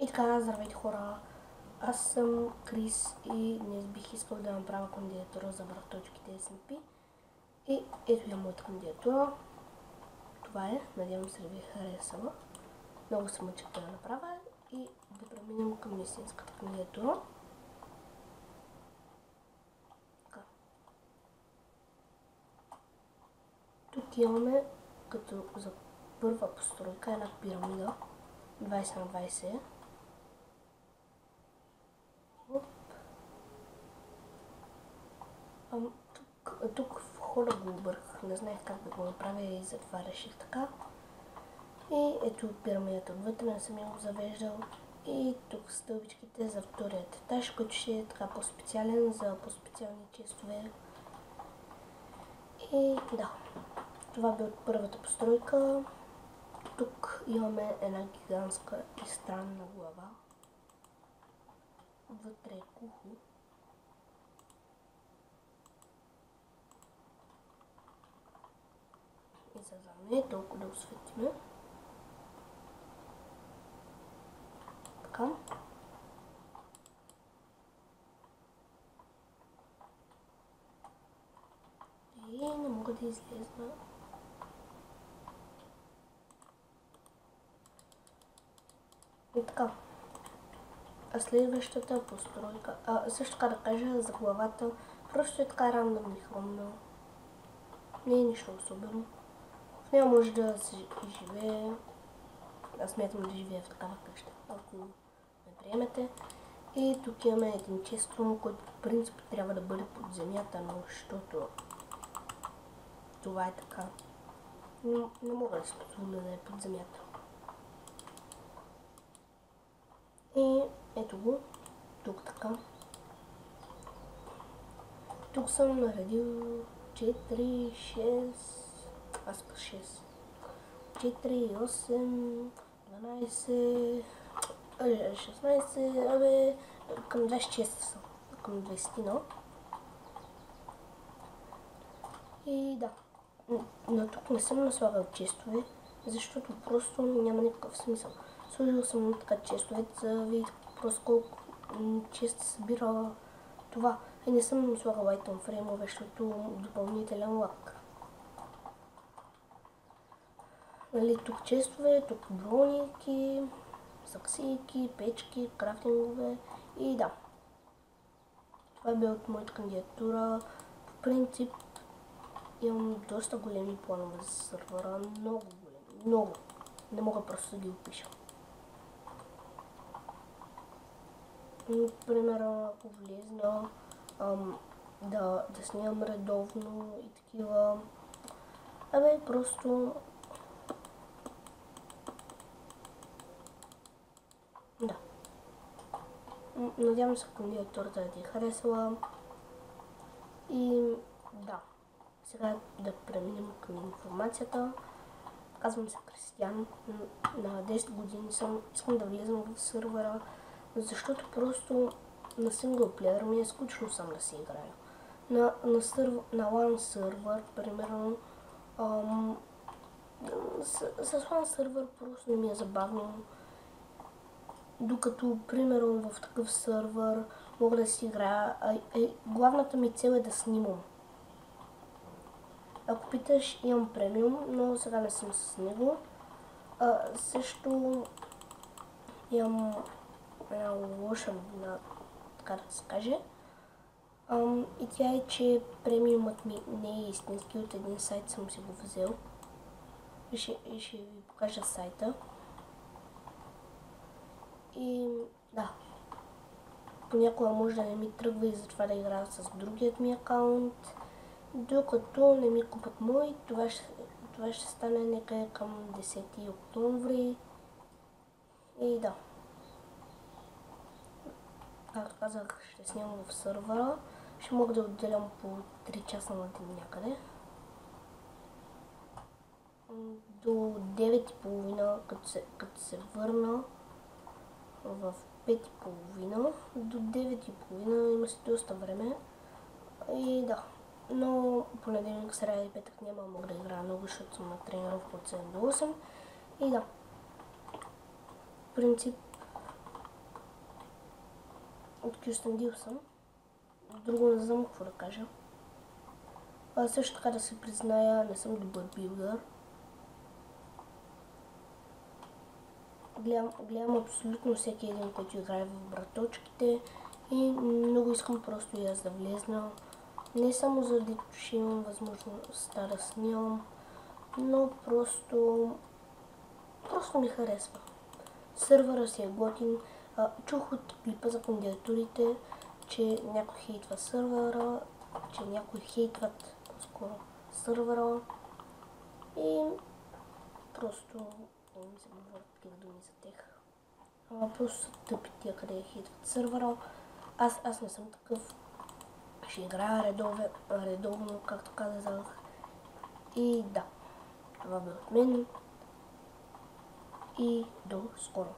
И така, здравейте хора, аз съм Крис и днес бих искал да направя кандидатура за вратовчките SMP. И ето я моята кандидатура. Това е, надявам се да ви е харесала. Много се мъчих да я направя и да преминем към истинската кандидатура. Така. Тук имаме като за първа постройка една пирамида 20 на 20. Тук в хода го обърках, не знаех как да го направя и затова реших така. И ето пирамидата отвътре, не съм я го завеждал. И тук стълбичките за вторият етаж, който ще е така по-специален за по-специални честове. И да, това бе от първата постройка. Тук имаме една гигантска и странна глава. Вътре е кухо. И за не е толкова да осветиме. Така. И не мога да излезна. И така. А следващата постройка. Също така да кажа за главата. Просто е така рандъм и хрумна. Не е нищо особено. В нея може да се живее. Аз смятам да живея в такава къща, ако ме приемете. И тук имаме един честрум, който по принцип трябва да бъде под земята, но защото това е така. Не мога да се позволя да е под земята. И ето го, тук така. Тук съм наредил 4, 6, аз пък 6, 4, 8, 12, 16, абе, към 26 съм, към 20, И да, но тук не съм наслагал честове, защото просто няма никакъв смисъл. Сложил съм така честове, за да видите просто колко често събира това. И не съм слагал item фреймове, защото допълнителен лак. Нали, тук честове, тук броники, саксийки, печки, крафтингове и да. Това бе от моята кандидатура. По принцип имам доста големи планове за сървъра, много големи, много. Не мога просто да ги опиша. Примерно, ако влезна да снимам редовно и такива. Абе, просто да. Надявам се кандидатурата да ти е харесала. И да. Сега да преминем към информацията. Казвам се Кристиян. На 10 години искам да влезам в сървъра, защото просто на синглплеер ми е скучно сам да си играя. На LAN сървър, примерно, с LAN сървър просто не ми е забавно. Докато, примерно, в такъв сървър мога да си играя, главната ми цел е да снимам. Ако питаш, имам премиум, но сега не съм с него. Също имам една лоша новина, така да се каже. И тя е, че премиумът ми не е истински, от един сайт съм си го взел. И ще ви покажа сайта. И да, понякога може да не ми тръгва и затова да играя с другият ми акаунт. Докато не ми купат мой, това ще стане някъде към 10 октомври. И да. Както казах, ще снимам в сървъра. Ще мога да отделям по 3 часа на ден някъде. До 9:30, като се върна в 5:30, до 9:30 има си доста време. И да. Но понеделник, сряда и петък няма мога да играя много, защото съм на тренировка от 7 до 8. И да. В принцип от Кюстендил съм. Друго не знам какво да кажа. Също така да се призная, не съм добър билдър. Гледам абсолютно всеки един, който играе в браточките и много искам просто и аз да влезна. Не само заради, че имам възможността да снимам, но просто ми харесва. Сървъра си е готин. Чух от клипа за кандидатурите, че някой хейтва сървъра, че някой хейтват по-скоро сървъра и просто не ми се говорят такива думи за тях. Просто са тъпи тия, къде хейтват сървъра. Аз не съм такъв. Ще играя редовно, както казах. И да, това бе от мен и до скоро.